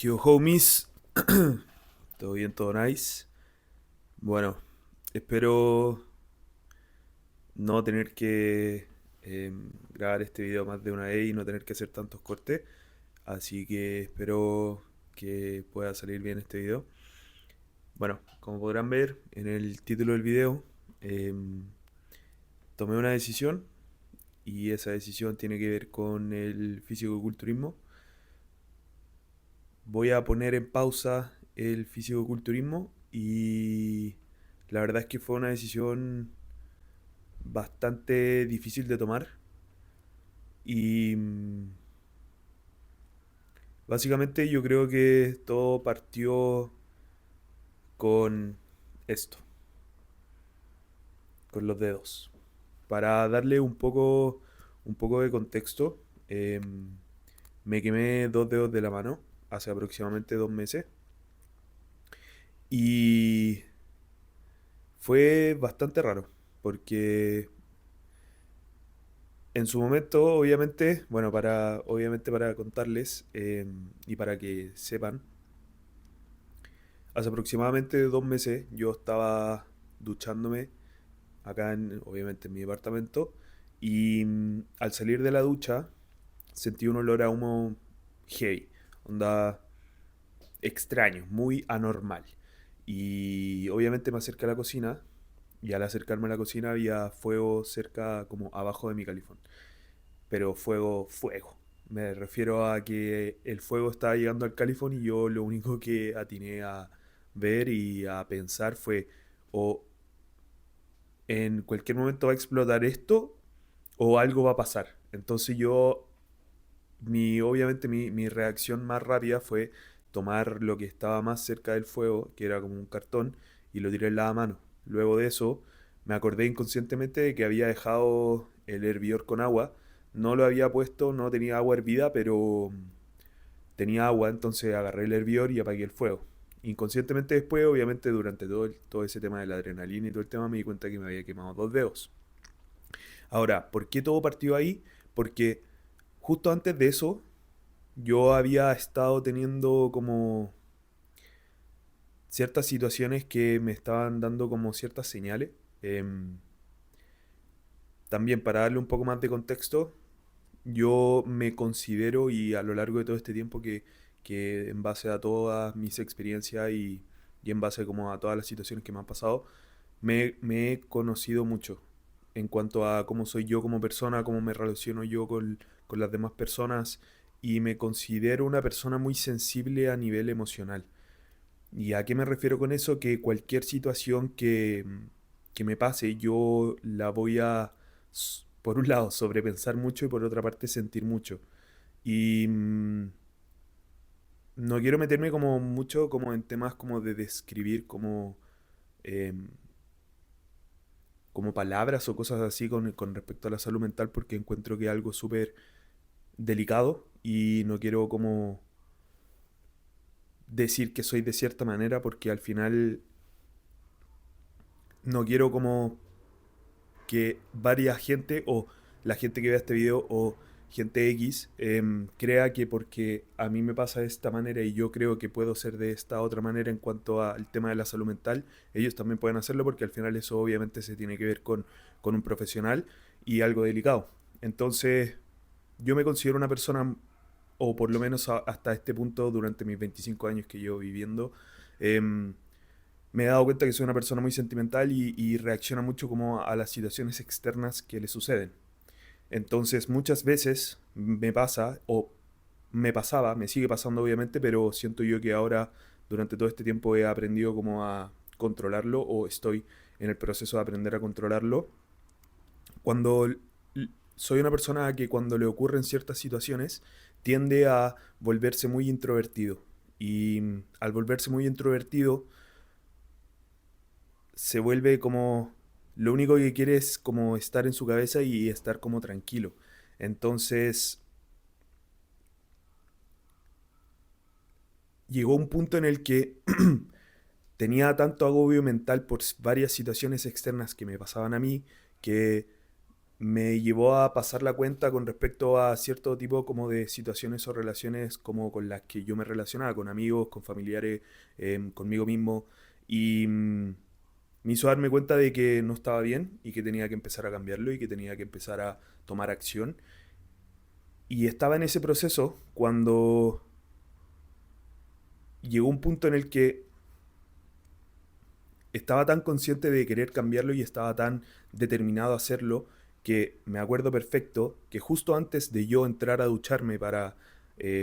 ¿Qué hubo, homies? ¿Todo bien, todo nice? Bueno, espero no tener que grabar este video más de una vez y no tener que hacer tantos cortes. Así que espero que pueda salir bien este video. Bueno, como podrán ver en el título del video, em, tomé una decisión y esa decisión tiene que ver con el fisicoculturismo. Voy a poner en pausa el fisicoculturismo y la verdad es que fue una decisión bastante difícil de tomar y básicamente yo creo que todo partió con esto, con los dedos. Para darle un poco de contexto, me quemé dos dedos de la mano hace aproximadamente 2 meses y fue bastante raro porque en su momento, obviamente, bueno, obviamente para contarles y para que sepan, hace aproximadamente 2 meses yo estaba duchándome acá, obviamente, en mi departamento y al salir de la ducha sentí un olor a humo heavy, onda extraño, muy anormal. Y obviamente me acerqué a la cocina y al acercarme a la cocina había fuego cerca, como abajo de mi calefón. Pero fuego, fuego. Me refiero a que el fuego estaba llegando al califón y yo lo único que atiné a ver y a pensar fue o en cualquier momento va a explotar esto o algo va a pasar. Entonces obviamente mi reacción más rápida fue tomar lo que estaba más cerca del fuego, que era como un cartón, y lo tiré en la mano. Luego de eso, me acordé inconscientemente de que había dejado el hervidor con agua. No lo había puesto, no tenía agua hervida, pero tenía agua, entonces agarré el hervidor y apagué el fuego. Inconscientemente después, obviamente durante todo ese tema de la adrenalina y todo el tema, me di cuenta que me había quemado dos dedos. Ahora, ¿por qué todo partió ahí? Porque justo antes de eso, yo había estado teniendo como ciertas situaciones que me estaban dando como ciertas señales. Em, También para darle un poco más de contexto, yo me considero y a lo largo de todo este tiempo que en base a todas mis experiencias y en base como a todas las situaciones que me han pasado, me he conocido mucho en cuanto a cómo soy yo como persona, cómo me relaciono yo con las demás personas y me considero una persona muy sensible a nivel emocional. ¿Y a qué me refiero con eso? Que cualquier situación que me pase, yo la voy a, por un lado, sobrepensar mucho y por otra parte, sentir mucho. Y no quiero meterme como mucho como en temas como de describir em, como palabras o cosas así con respecto a la salud mental porque encuentro que es algo súper delicado y no quiero como decir que soy de cierta manera porque al final no quiero como que varias gente o la gente que vea este video o gente X crea que porque a mí me pasa de esta manera y yo creo que puedo ser de esta otra manera en cuanto al tema de la salud mental, ellos también pueden hacerlo porque al final eso obviamente se tiene que ver con un profesional y algo delicado. Entonces, yo me considero una persona, o por lo menos hasta este punto, durante mis 25 años que llevo viviendo, em, me he dado cuenta que soy una persona muy sentimental y reacciona mucho como a las situaciones externas que le suceden. Entonces muchas veces me pasa, o me pasaba, me sigue pasando obviamente, pero siento yo que ahora durante todo este tiempo he aprendido como a controlarlo o estoy en el proceso de aprender a controlarlo. Cuando soy una persona que cuando le ocurren ciertas situaciones tiende a volverse muy introvertido. Y al volverse muy introvertido se vuelve como lo único que quiere es como estar en su cabeza y estar como tranquilo. Entonces llegó un punto en el que tenía tanto agobio mental por varias situaciones externas que me pasaban a mí que me llevó a pasar la cuenta con respecto a cierto tipo como de situaciones o relaciones como con las que yo me relacionaba, con amigos, con familiares, conmigo mismo, y me hizo darme cuenta de que no estaba bien y que tenía que empezar a cambiarlo y que tenía que empezar a tomar acción. Y estaba en ese proceso cuando llegó un punto en el que estaba tan consciente de querer cambiarlo y estaba tan determinado a hacerlo que me acuerdo perfecto que justo antes de yo entrar a ducharme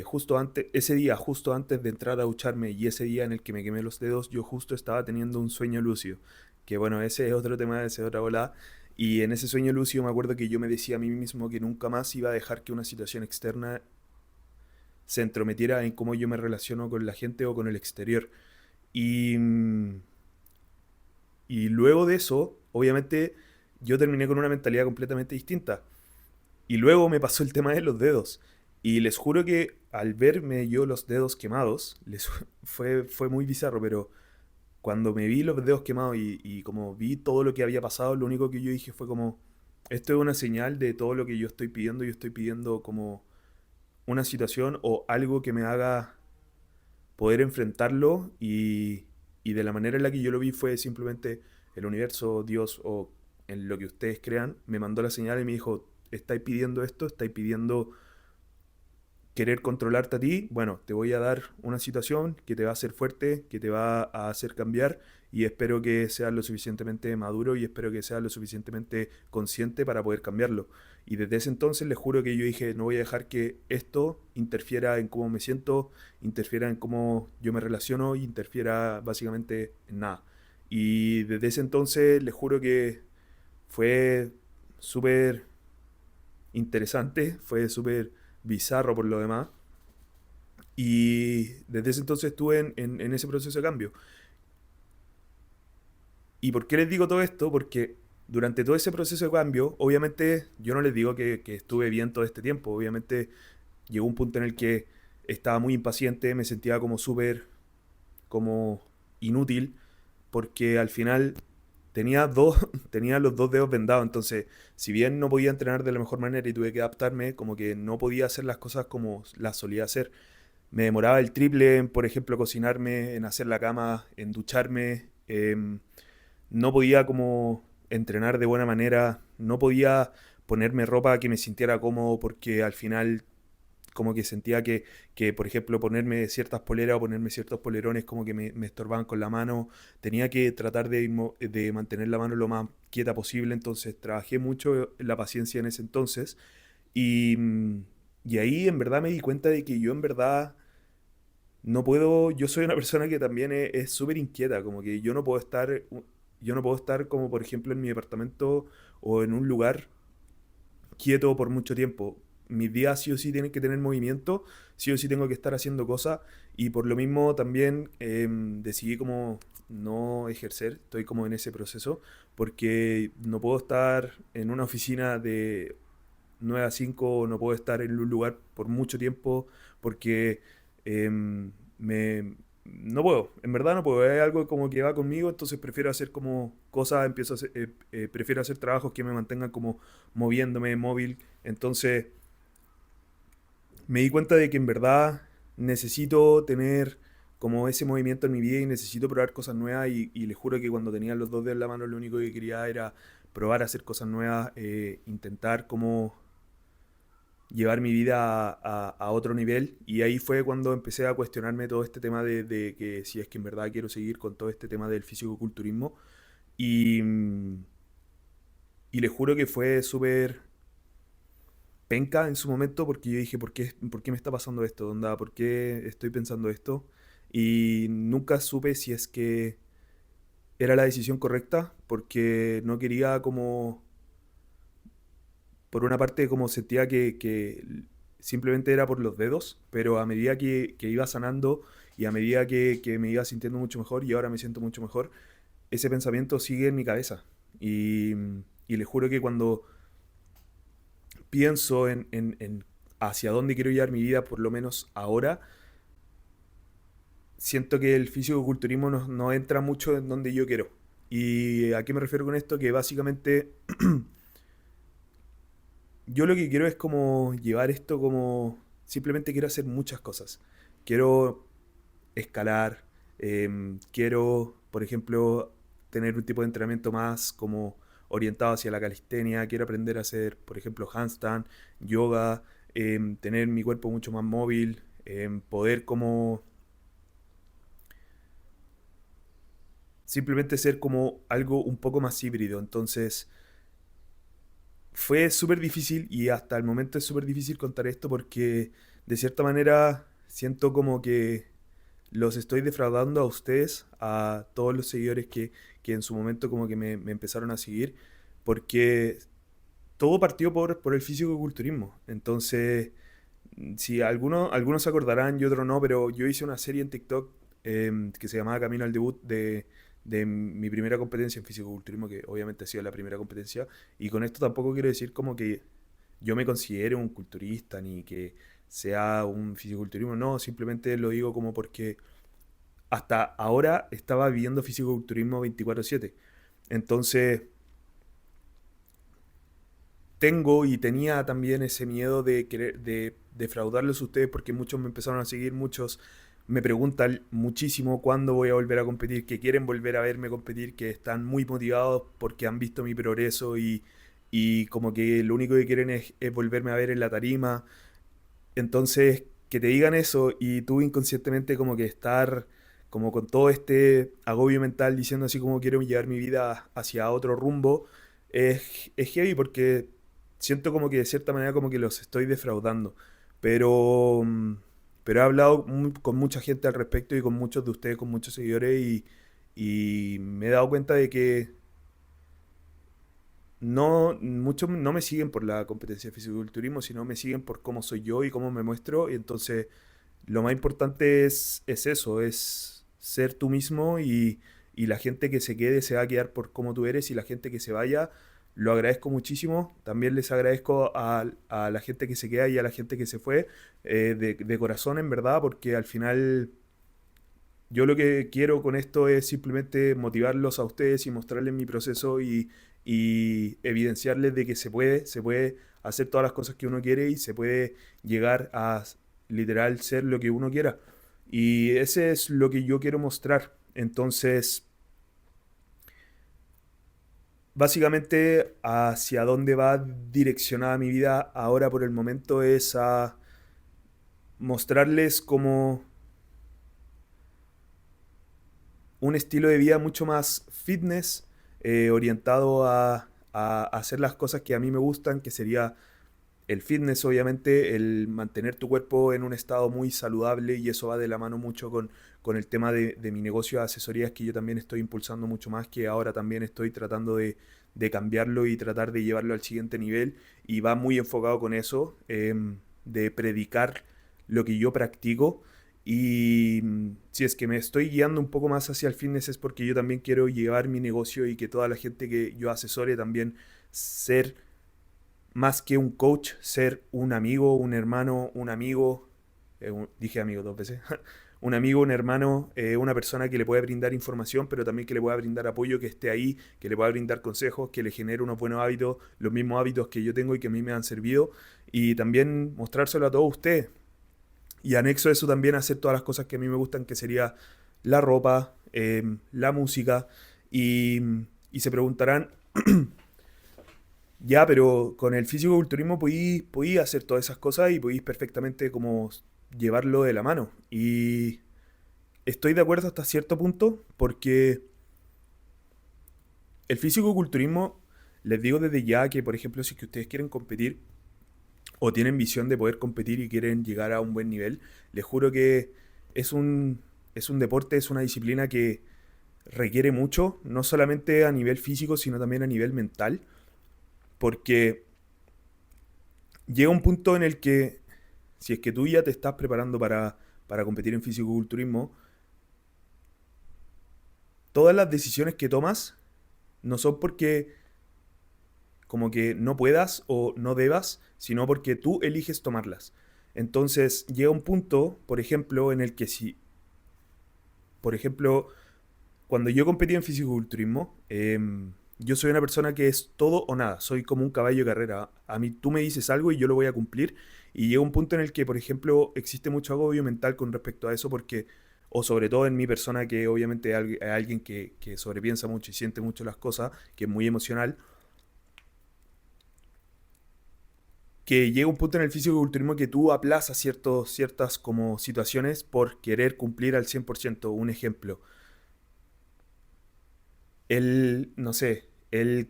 justo antes, ese día, justo antes de entrar a ducharme y ese día en el que me quemé los dedos, yo justo estaba teniendo un sueño lúcido. Que bueno, ese es otro tema, ese es otra volada. Y en ese sueño lúcido me acuerdo que yo me decía a mí mismo que nunca más iba a dejar que una situación externa se entrometiera en cómo yo me relaciono con la gente o con el exterior. Y, y luego de eso, obviamente, yo terminé con una mentalidad completamente distinta. Y luego me pasó el tema de los dedos. Y les juro que al verme yo los dedos quemados, fue muy bizarro, pero cuando me vi los dedos quemados y como vi todo lo que había pasado, lo único que yo dije fue como, esto es una señal de todo lo que yo estoy pidiendo como una situación o algo que me haga poder enfrentarlo y de la manera en la que yo lo vi fue simplemente el universo, Dios o en lo que ustedes crean, me mandó la señal y me dijo, estáis pidiendo esto, estáis pidiendo querer controlarte a ti, bueno, te voy a dar una situación que te va a hacer fuerte, que te va a hacer cambiar y espero que seas lo suficientemente maduro y espero que seas lo suficientemente consciente para poder cambiarlo. Y desde ese entonces les juro que yo dije, no voy a dejar que esto interfiera en cómo me siento, interfiera en cómo yo me relaciono, interfiera básicamente en nada. Y desde ese entonces les juro que fue súper interesante, fue súper bizarro por lo demás. Y desde ese entonces estuve en ese proceso de cambio. ¿Y por qué les digo todo esto? Porque durante todo ese proceso de cambio, obviamente yo no les digo que estuve bien todo este tiempo. Obviamente llegó un punto en el que estaba muy impaciente, me sentía como súper, como inútil, porque al final tenía los dos dedos vendados. Entonces, si bien no podía entrenar de la mejor manera y tuve que adaptarme, como que no podía hacer las cosas como las solía hacer. Me demoraba el triple en, por ejemplo, cocinarme, en hacer la cama, en ducharme. No podía como entrenar de buena manera, no podía ponerme ropa que me sintiera cómodo porque al final como que sentía que, por ejemplo, ponerme ciertas poleras o ponerme ciertos polerones como que me estorbaban con la mano. Tenía que tratar de mantener la mano lo más quieta posible, entonces trabajé mucho en la paciencia en ese entonces. Y, y ahí en verdad me di cuenta de que yo en verdad no puedo, yo soy una persona que también es súper inquieta, como que yo no puedo estar como por ejemplo en mi departamento o en un lugar quieto por mucho tiempo. Mis días sí o sí tienen que tener movimiento, sí o sí tengo que estar haciendo cosas y por lo mismo también decidí como no ejercer, estoy como en ese proceso, porque no puedo estar en una oficina de 9 a 5, no puedo estar en un lugar por mucho tiempo porque no puedo, en verdad no puedo, es algo como que va conmigo, entonces prefiero hacer como cosas, prefiero hacer trabajos que me mantengan como moviéndome, móvil, entonces me di cuenta de que en verdad necesito tener como ese movimiento en mi vida y necesito probar cosas nuevas y les juro que cuando tenía los dos dedos en la mano lo único que quería era probar a hacer cosas nuevas, intentar como llevar mi vida a otro nivel y ahí fue cuando empecé a cuestionarme todo este tema de que si es que en verdad quiero seguir con todo este tema del fisicoculturismo y, y les juro que fue súper penca en su momento porque yo dije, por qué me está pasando esto? Onda, ¿por qué estoy pensando esto? Y nunca supe si es que era la decisión correcta porque no quería como por una parte como sentía que simplemente era por los dedos, pero a medida que iba sanando y a medida que me iba sintiendo mucho mejor y ahora me siento mucho mejor, ese pensamiento sigue en mi cabeza. Y, y les juro que cuando pienso en hacia dónde quiero llevar mi vida, por lo menos ahora, siento que el fisicoculturismo no entra mucho en donde yo quiero. ¿Y a qué me refiero con esto? Que básicamente yo lo que quiero es como llevar esto como, simplemente quiero hacer muchas cosas. Quiero escalar, quiero, por ejemplo, tener un tipo de entrenamiento más como orientado hacia la calistenia, quiero aprender a hacer, por ejemplo, handstand, yoga, tener mi cuerpo mucho más móvil, poder como simplemente ser como algo un poco más híbrido. Entonces, fue súper difícil y hasta el momento es súper difícil contar esto porque de cierta manera siento como que los estoy defraudando a ustedes, a todos los seguidores que en su momento como que me empezaron a seguir, porque todo partió por el físico-culturismo. Entonces, si algunos se acordarán y otros no, pero yo hice una serie en TikTok que se llamaba Camino al Debut de mi primera competencia en fisicoculturismo, que obviamente ha sido la primera competencia. Y con esto tampoco quiero decir como que yo me considere un culturista ni que sea un fisicoculturismo, no, simplemente lo digo como porque hasta ahora estaba viviendo fisicoculturismo 24/7. Entonces, tengo y tenía también ese miedo de querer de defraudarlos a ustedes porque muchos me empezaron a seguir, muchos me preguntan muchísimo cuándo voy a volver a competir, que quieren volver a verme competir, que están muy motivados porque han visto mi progreso y como que lo único que quieren es volverme a ver en la tarima. Entonces, que te digan eso y tú inconscientemente como que estar como con todo este agobio mental diciendo así como quiero llevar mi vida hacia otro rumbo, es heavy porque siento como que de cierta manera como que los estoy defraudando. Pero, pero he hablado con mucha gente al respecto y con muchos de ustedes, con muchos seguidores y me he dado cuenta de que no, muchos no me siguen por la competencia de fisiculturismo, sino me siguen por cómo soy yo y cómo me muestro. Y entonces lo más importante es eso, es ser tú mismo y la gente que se quede se va a quedar por cómo tú eres y la gente que se vaya, lo agradezco muchísimo. También les agradezco a la gente que se queda y a la gente que se fue, de corazón en verdad, porque al final yo lo que quiero con esto es simplemente motivarlos a ustedes y mostrarles mi proceso y evidenciarles de que se puede hacer todas las cosas que uno quiere y se puede llegar a literal ser lo que uno quiera. Y ese es lo que yo quiero mostrar. Entonces, básicamente hacia dónde va direccionada mi vida ahora por el momento es a mostrarles como un estilo de vida mucho más fitness, orientado a hacer las cosas que a mí me gustan, que sería el fitness, obviamente, el mantener tu cuerpo en un estado muy saludable y eso va de la mano mucho con el tema de mi negocio de asesorías que yo también estoy impulsando mucho más, que ahora también estoy tratando de cambiarlo y tratar de llevarlo al siguiente nivel y va muy enfocado con eso, de predicar lo que yo practico y si es que me estoy guiando un poco más hacia el fitness es porque yo también quiero llevar mi negocio y que toda la gente que yo asesore también ser más que un coach, ser un amigo, un hermano, un amigo, dije amigo dos veces, un amigo, un hermano, una persona que le pueda brindar información, pero también que le pueda brindar apoyo, que esté ahí, que le pueda brindar consejos, que le genere unos buenos hábitos, los mismos hábitos que yo tengo y que a mí me han servido, y también mostrárselo a todos ustedes. Y anexo a eso también hacer todas las cosas que a mí me gustan, que sería la ropa, la música, y, y se preguntarán, ya, pero con el físico-culturismo podí hacer todas esas cosas y podéis perfectamente como llevarlo de la mano. Y estoy de acuerdo hasta cierto punto porque el físico-culturismo, les digo desde ya que, por ejemplo, si es que ustedes quieren competir o tienen visión de poder competir y quieren llegar a un buen nivel, les juro que es es un deporte, es una disciplina que requiere mucho, no solamente a nivel físico, sino también a nivel mental, porque llega un punto en el que si es que tú ya te estás preparando para competir en fisicoculturismo, todas las decisiones que tomas no son porque como que no puedas o no debas, sino porque tú eliges tomarlas. Entonces llega un punto, por ejemplo, en el que si, por ejemplo, cuando yo competí en fisicoculturismo, yo soy una persona que es todo o nada, soy como un caballo de carrera. A mí tú me dices algo y yo lo voy a cumplir. Y llega un punto en el que, por ejemplo, existe mucho agobio mental con respecto a eso porque, o sobre todo en mi persona, que obviamente es alguien que sobrepiensa mucho y siente mucho las cosas, que es muy emocional, que llega un punto en el físico-culturismo que tú aplazas ciertas como situaciones por querer cumplir al 100%. Un ejemplo, no sé,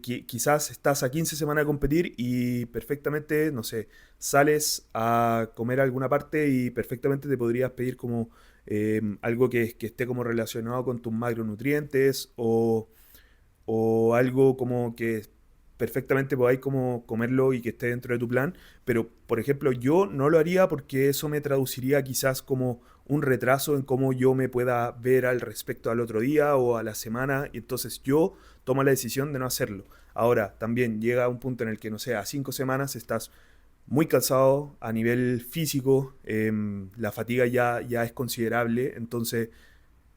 quizás estás a 15 semanas de competir y perfectamente, no sé, sales a comer a alguna parte y perfectamente te podrías pedir como algo que esté como relacionado con tus macronutrientes o algo como que perfectamente podáis como comerlo y que esté dentro de tu plan, pero por ejemplo yo no lo haría porque eso me traduciría quizás como un retraso en cómo yo me pueda ver al respecto al otro día o a la semana, y entonces yo tomo la decisión de no hacerlo. Ahora, también llega un punto en el que, no sé, a 5 semanas estás muy cansado a nivel físico, la fatiga ya es considerable, entonces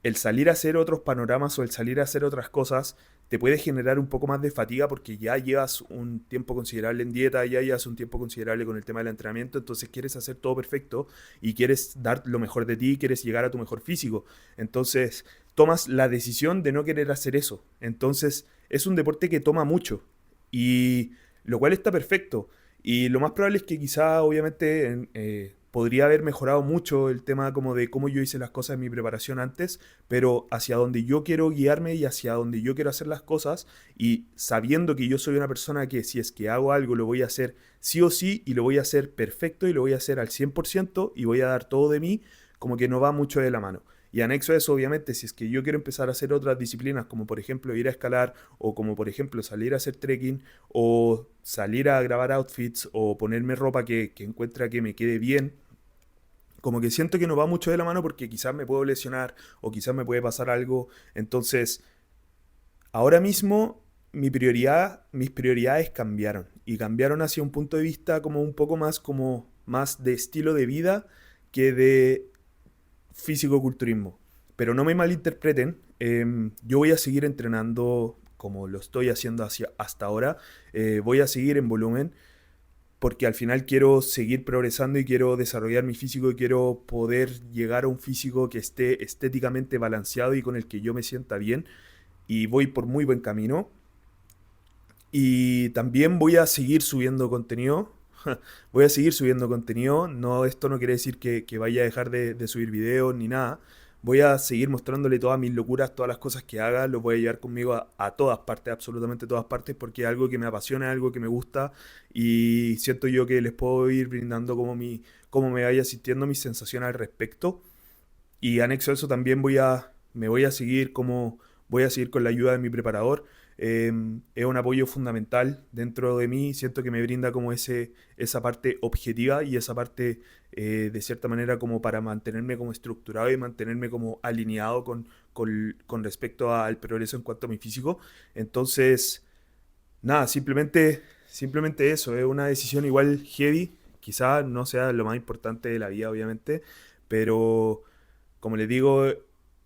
el salir a hacer otros panoramas o el salir a hacer otras cosas te puede generar un poco más de fatiga porque ya llevas un tiempo considerable en dieta, ya llevas un tiempo considerable con el tema del entrenamiento, entonces quieres hacer todo perfecto y quieres dar lo mejor de ti, quieres llegar a tu mejor físico. Entonces tomas la decisión de no querer hacer eso. Entonces es un deporte que toma mucho y lo cual está perfecto. Y lo más probable es que quizá, obviamente, podría haber mejorado mucho el tema como de cómo yo hice las cosas en mi preparación antes, pero hacia donde yo quiero guiarme y hacia donde yo quiero hacer las cosas, y sabiendo que yo soy una persona que si es que hago algo lo voy a hacer sí o sí y lo voy a hacer perfecto y lo voy a hacer al 100% y voy a dar todo de mí, como que no va mucho de la mano. Y anexo a eso, obviamente, si es que yo quiero empezar a hacer otras disciplinas, como por ejemplo ir a escalar, o como por ejemplo salir a hacer trekking, o salir a grabar outfits, o ponerme ropa que encuentra que me quede bien, como que siento que no va mucho de la mano porque quizás me puedo lesionar o quizás me puede pasar algo. Entonces, ahora mismo mis prioridades cambiaron y cambiaron hacia un punto de vista como más de estilo de vida que de físico-culturismo. Pero no me malinterpreten, yo voy a seguir entrenando como lo estoy haciendo hasta ahora. Voy a seguir en volumen porque al final quiero seguir progresando y quiero desarrollar mi físico y quiero poder llegar a un físico que esté estéticamente balanceado y con el que yo me sienta bien, y voy por muy buen camino. Y también voy a seguir subiendo contenido. Voy a seguir subiendo contenido. No, esto no quiere decir que vaya a dejar de subir videos ni nada. Voy a seguir mostrándole todas mis locuras, todas las cosas que haga. Los voy a llevar conmigo a todas partes, absolutamente todas partes, porque es algo que me apasiona, es algo que me gusta. Y siento yo que les puedo ir brindando cómo me vaya sintiendo, mis sensaciones al respecto. Y anexo a eso también me voy a seguir voy a seguir con la ayuda de mi preparador. Es un apoyo fundamental dentro de mí. Siento que me brinda como esa parte objetiva y esa parte de cierta manera como para mantenerme como estructurado y mantenerme como alineado con respecto al progreso en cuanto a mi físico. Entonces, nada, simplemente eso. Es una decisión igual heavy. Quizá no sea lo más importante de la vida, obviamente, pero como les digo,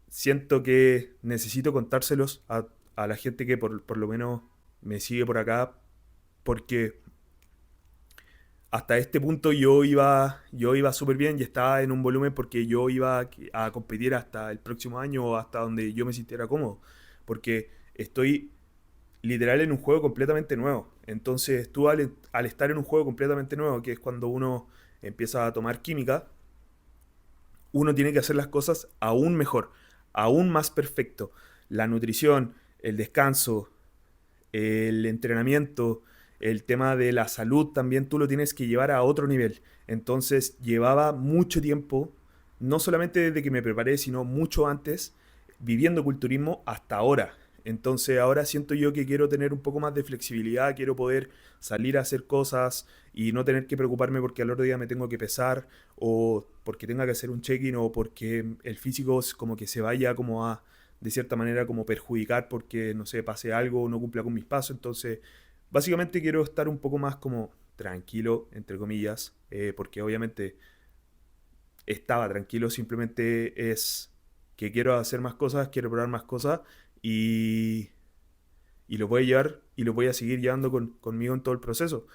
siento que necesito contárselos a la gente que por lo menos me sigue por acá, porque hasta este punto yo iba súper bien y estaba en un volumen porque yo iba a competir hasta el próximo año o hasta donde yo me sintiera cómodo, porque estoy literal en un juego completamente nuevo. Entonces tú al estar en un juego completamente nuevo, que es cuando uno empieza a tomar química, uno tiene que hacer las cosas aún mejor, aún más perfecto. La nutrición, el descanso, el entrenamiento, el tema de la salud también tú lo tienes que llevar a otro nivel. Entonces llevaba mucho tiempo, no solamente desde que me preparé, sino mucho antes, viviendo culturismo hasta ahora. Entonces ahora siento yo que quiero tener un poco más de flexibilidad, quiero poder salir a hacer cosas y no tener que preocuparme porque al otro día me tengo que pesar o porque tenga que hacer un check-in o porque el físico es como que se vaya como a de cierta manera como perjudicar porque, no sé, pase algo o no cumpla con mis pasos. Entonces, básicamente quiero estar un poco más como tranquilo, entre comillas, porque obviamente estaba tranquilo, simplemente es que quiero hacer más cosas, quiero probar más cosas y, y los voy a llevar y los voy a seguir llevando conmigo en todo el proceso.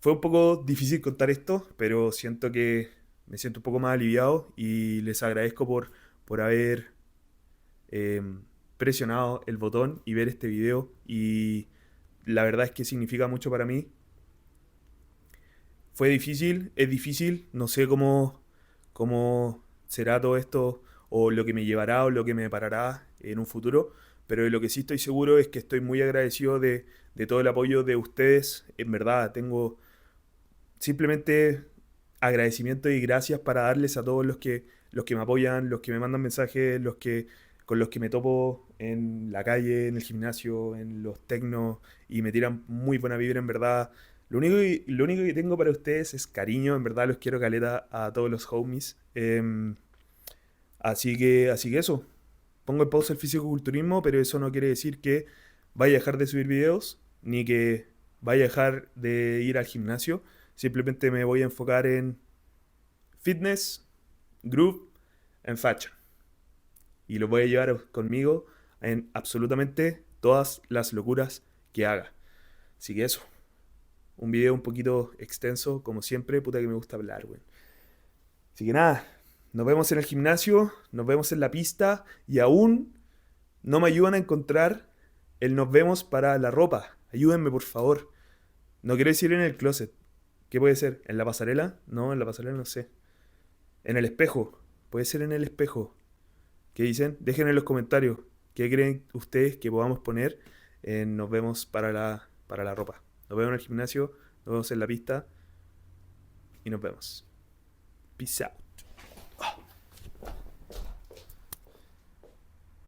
Fue un poco difícil contar esto, pero siento que me siento un poco más aliviado y les agradezco por haber eh, presionado el botón y ver este video. Y la verdad es que significa mucho para mí. Fue difícil, es difícil, no sé cómo será todo esto o lo que me llevará o lo que me deparará en un futuro, pero de lo que sí estoy seguro es que estoy muy agradecido de todo el apoyo de ustedes. En verdad, tengo simplemente agradecimiento y gracias para darles a todos los que me apoyan, los que me mandan mensajes, con los que me topo en la calle, en el gimnasio, en los tecnos y me tiran muy buena vibra, en verdad. Lo único que tengo para ustedes es cariño, en verdad los quiero caleta a todos los homies. Así que eso. Pongo en pausa el fisicoculturismo, pero eso no quiere decir que vaya a dejar de subir videos, ni que vaya a dejar de ir al gimnasio. Simplemente me voy a enfocar en fitness, groove, en fashion. Y lo voy a llevar conmigo en absolutamente todas las locuras que haga. Así que eso. Un video un poquito extenso, como siempre, puta que me gusta hablar, güey. Así que nada, nos vemos en el gimnasio, nos vemos en la pista y aún no me ayudan a encontrar el nos vemos para la ropa. Ayúdenme, por favor. No quiero decir en el closet. ¿Qué puede ser? ¿En la pasarela? No, en la pasarela no sé. En el espejo. Puede ser en el espejo. ¿Qué dicen? Dejen en los comentarios. ¿Qué creen ustedes que podamos poner en nos vemos para la ropa? Nos vemos en el gimnasio, nos vemos en la pista y nos vemos. Peace out.